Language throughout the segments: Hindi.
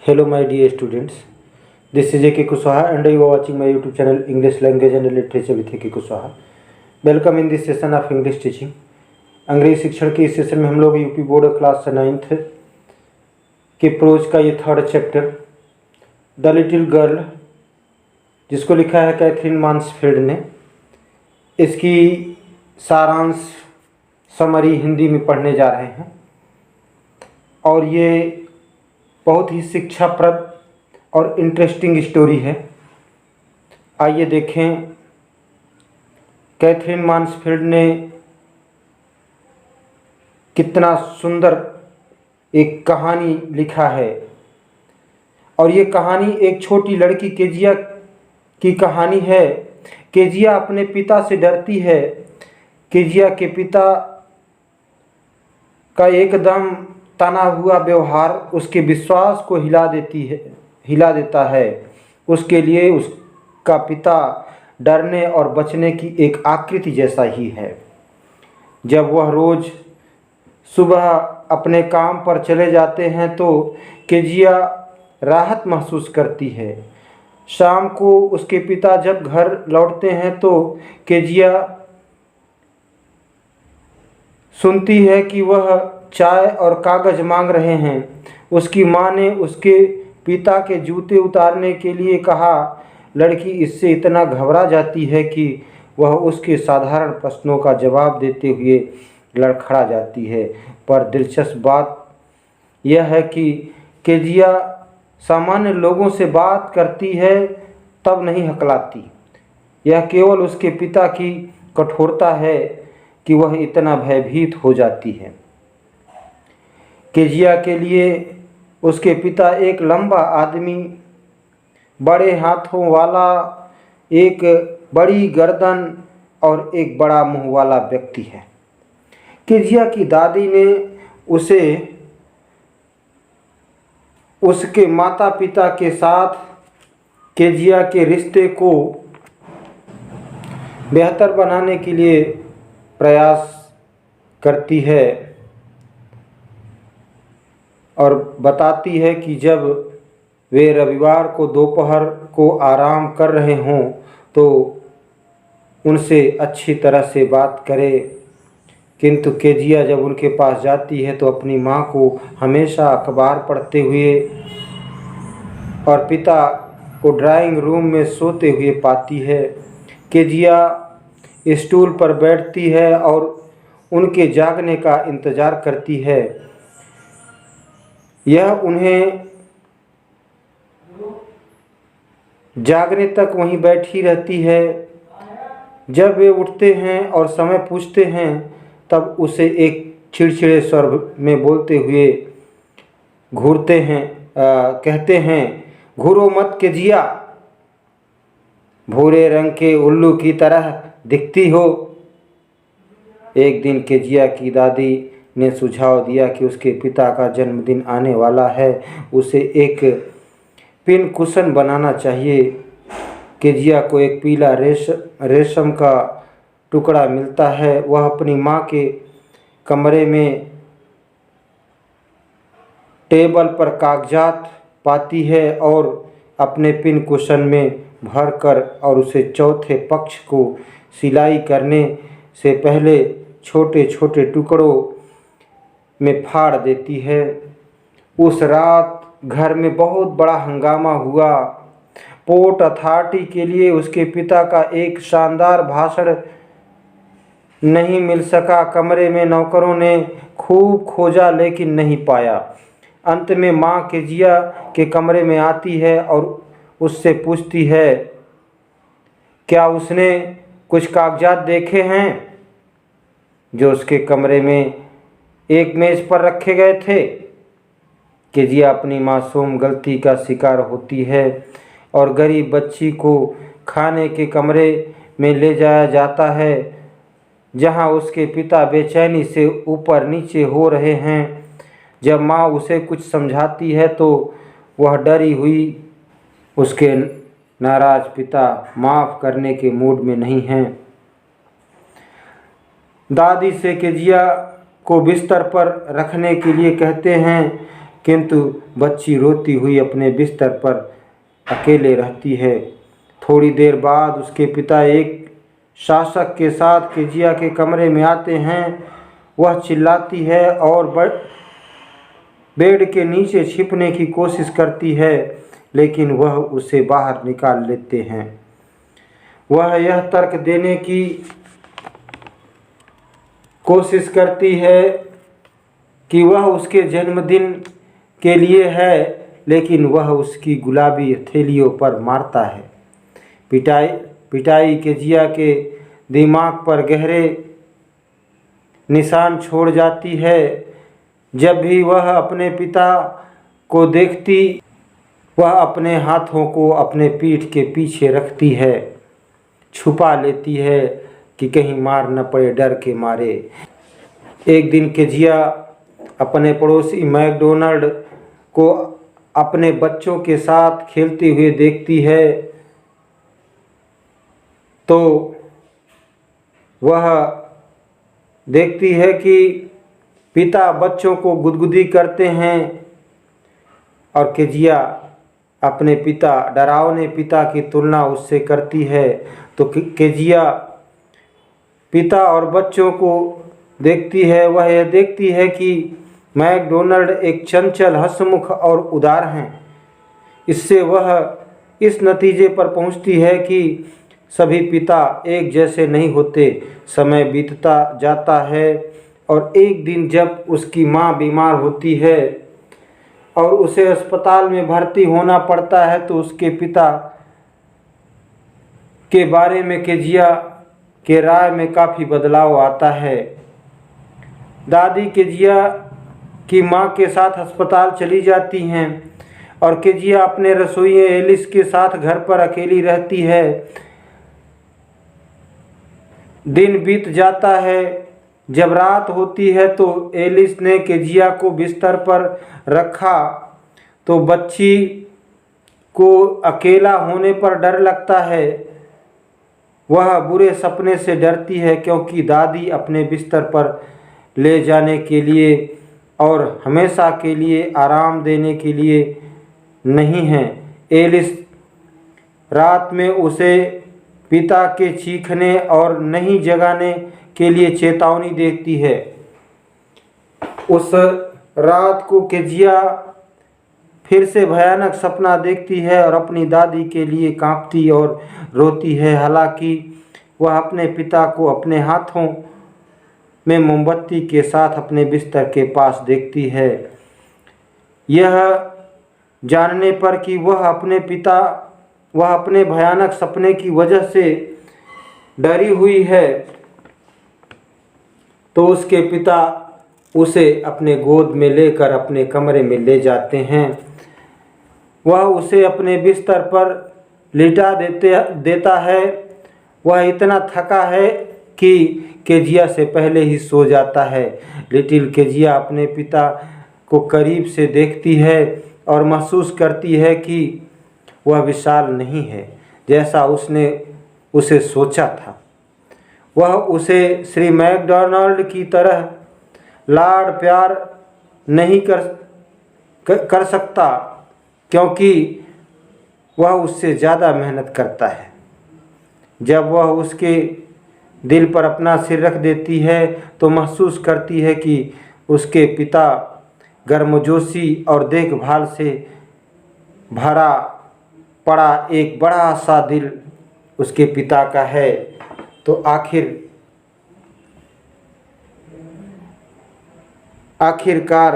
Hello my dear students, this is A.K. Kuswaha and you are watching my YouTube channel English Language and Literature with A.K. Kuswaha. Welcome in this session of English teaching. अंग्रेजी शिक्षण के इस सेशन में हम लोग यूपी बोर्ड क्लास 9th के प्रोज का ये 3rd chapter the little girl, जिसको लिखा है कैथरीन मांसफील्ड ने, इसकी सारांश समरी हिंदी में पढ़ने जा रहे हैं। और ये बहुत ही शिक्षाप्रद और इंटरेस्टिंग स्टोरी है। आइए देखें कैथरीन मांसफील्ड ने कितना सुंदर एक कहानी लिखा है। और ये कहानी एक छोटी लड़की केजिया की कहानी है। केजिया अपने पिता से डरती है। केजिया के पिता का एकदम तना हुआ व्यवहार उसके विश्वास को हिला देता है। उसके लिए उसका पिता डरने और बचने की एक आकृति जैसा ही है। जब वह रोज़ सुबह अपने काम पर चले जाते हैं तो केजिया राहत महसूस करती है। शाम को उसके पिता जब घर लौटते हैं तो केजिया सुनती है कि वह चाय और कागज़ मांग रहे हैं। उसकी माँ ने उसके पिता के जूते उतारने के लिए कहा। लड़की इससे इतना घबरा जाती है कि वह उसके साधारण प्रश्नों का जवाब देते हुए लड़खड़ा जाती है। पर दिलचस्प बात यह है कि केजिया सामान्य लोगों से बात करती है तब नहीं हकलाती। यह केवल उसके पिता की कठोरता है कि वह इतना भयभीत हो जाती है। केजिया के लिए उसके पिता एक लंबा आदमी, बड़े हाथों वाला, एक बड़ी गर्दन और एक बड़ा मुंह वाला व्यक्ति है। केजिया की दादी ने उसे उसके माता पिता के साथ केजिया के रिश्ते को बेहतर बनाने के लिए प्रयास करती है और बताती है कि जब वे रविवार को दोपहर को आराम कर रहे हों तो उनसे अच्छी तरह से बात करे। किंतु केजिया जब उनके पास जाती है तो अपनी माँ को हमेशा अखबार पढ़ते हुए और पिता को ड्राइंग रूम में सोते हुए पाती है। केजिया स्टूल पर बैठती है और उनके जागने का इंतज़ार करती है। यह उन्हें जागने तक वहीं बैठी रहती है। जब वे उठते हैं और समय पूछते हैं तब उसे एक चिड़चिड़े स्वर में बोलते हुए कहते हैं, घूरो मत केजिया, भूरे रंग के उल्लू की तरह दिखती हो। एक दिन केजिया की दादी ने सुझाव दिया कि उसके पिता का जन्मदिन आने वाला है, उसे एक पिन कुशन बनाना चाहिए। केजिया को एक पीला रेशम का टुकड़ा मिलता है। वह अपनी माँ के कमरे में टेबल पर कागजात पाती है और अपने पिन कुशन में भरकर और उसे चौथे पक्ष को सिलाई करने से पहले छोटे छोटे टुकड़ों में फाड़ देती है। उस रात घर में बहुत बड़ा हंगामा हुआ। पोर्ट अथॉरिटी के लिए उसके पिता का एक शानदार भाषण नहीं मिल सका। कमरे में नौकरों ने खूब खोजा लेकिन नहीं पाया। अंत में माँ केजिया के कमरे में आती है और उससे पूछती है, क्या उसने कुछ कागजात देखे हैं जो उसके कमरे में एक मेज पर रखे गए थे। केजिया अपनी मासूम गलती का शिकार होती है और गरीब बच्ची को खाने के कमरे में ले जाया जाता है जहां उसके पिता बेचैनी से ऊपर नीचे हो रहे हैं। जब माँ उसे कुछ समझाती है तो वह डरी हुई उसके नाराज पिता माफ़ करने के मूड में नहीं हैं। दादी से केजिया को बिस्तर पर रखने के लिए कहते हैं। किंतु बच्ची रोती हुई अपने बिस्तर पर अकेले रहती है। थोड़ी देर बाद उसके पिता एक शासक के साथ केजिया के कमरे में आते हैं। वह चिल्लाती है और बेड के नीचे छिपने की कोशिश करती है, लेकिन वह उसे बाहर निकाल लेते हैं। वह यह तर्क देने की कोशिश करती है कि वह उसके जन्मदिन के लिए है, लेकिन वह उसकी गुलाबी हथेलियों पर मारता है। पिटाई केजिया के दिमाग पर गहरे निशान छोड़ जाती है। जब भी वह अपने पिता को देखती, वह अपने हाथों को अपने पीठ के पीछे रखती है, छुपा लेती है कि कहीं मार न पड़े, डर के मारे। एक दिन केजिया अपने पड़ोसी मैकडोनाल्ड को अपने बच्चों के साथ खेलते हुए देखती है, तो वह देखती है कि पिता बच्चों को गुदगुदी करते हैं और केजिया अपने पिता, डरावने पिता की तुलना उससे करती है। तो केजिया पिता और बच्चों को देखती है। वह यह देखती है कि मैकडोनाल्ड एक चंचल, हंसमुख और उदार हैं। इससे वह इस नतीजे पर पहुंचती है कि सभी पिता एक जैसे नहीं होते। समय बीतता जाता है और एक दिन जब उसकी माँ बीमार होती है और उसे अस्पताल में भर्ती होना पड़ता है, तो उसके पिता के बारे में केजिया के राय में काफ़ी बदलाव आता है। दादी केजिया की माँ के साथ अस्पताल चली जाती हैं और केजिया अपने रसोई एलिस के साथ घर पर अकेली रहती है। दिन बीत जाता है। जब रात होती है तो एलिस ने केजिया को बिस्तर पर रखा, तो बच्ची को अकेला होने पर डर लगता है। वह बुरे सपने से डरती है, क्योंकि दादी अपने बिस्तर पर ले जाने के लिए और हमेशा के लिए आराम देने के लिए नहीं है। एलिस रात में उसे पिता के चीखने और नहीं जगाने के लिए चेतावनी देती है। उस रात को केजिया फिर से भयानक सपना देखती है और अपनी दादी के लिए कांपती और रोती है। हालांकि वह अपने पिता को अपने हाथों में मोमबत्ती के साथ अपने बिस्तर के पास देखती है, यह जानने पर कि वह अपने भयानक सपने की वजह से डरी हुई है। तो उसके पिता उसे अपने गोद में लेकर अपने कमरे में ले जाते हैं। वह उसे अपने बिस्तर पर लिटा देता है। वह इतना थका है कि केजिया से पहले ही सो जाता है। लिटिल केजिया अपने पिता को करीब से देखती है और महसूस करती है कि वह विशाल नहीं है जैसा उसने उसे सोचा था। वह उसे श्री मैकडोनाल्ड की तरह लाड़ प्यार नहीं कर सकता, क्योंकि वह उससे ज़्यादा मेहनत करता है। जब वह उसके दिल पर अपना सिर रख देती है, तो महसूस करती है कि उसके पिता गर्मजोशी और देखभाल से भरा पड़ा एक बड़ा सा दिल उसके पिता का है। तो आखिरकार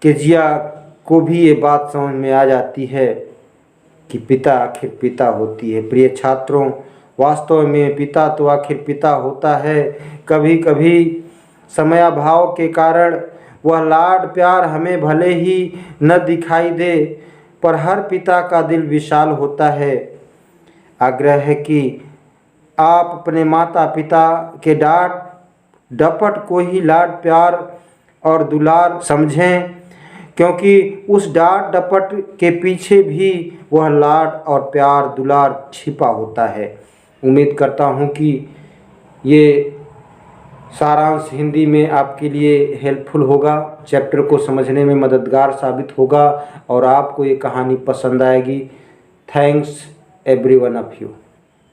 केजिया को भी ये बात समझ में आ जाती है कि पिता आखिर पिता होती है। प्रिय छात्रों, वास्तव में पिता तो आखिर पिता होता है। कभी कभी समयाभाव के कारण वह लाड प्यार हमें भले ही न दिखाई दे, पर हर पिता का दिल विशाल होता है। आग्रह है कि आप अपने माता पिता के डांट डपट को ही लाड प्यार और दुलार समझें, क्योंकि उस डांट डपट के पीछे भी वह लाड और प्यार दुलार छिपा होता है। उम्मीद करता हूँ कि ये सारांश हिंदी में आपके लिए हेल्पफुल होगा, चैप्टर को समझने में मददगार साबित होगा और आपको ये कहानी पसंद आएगी। Thanks every one of you.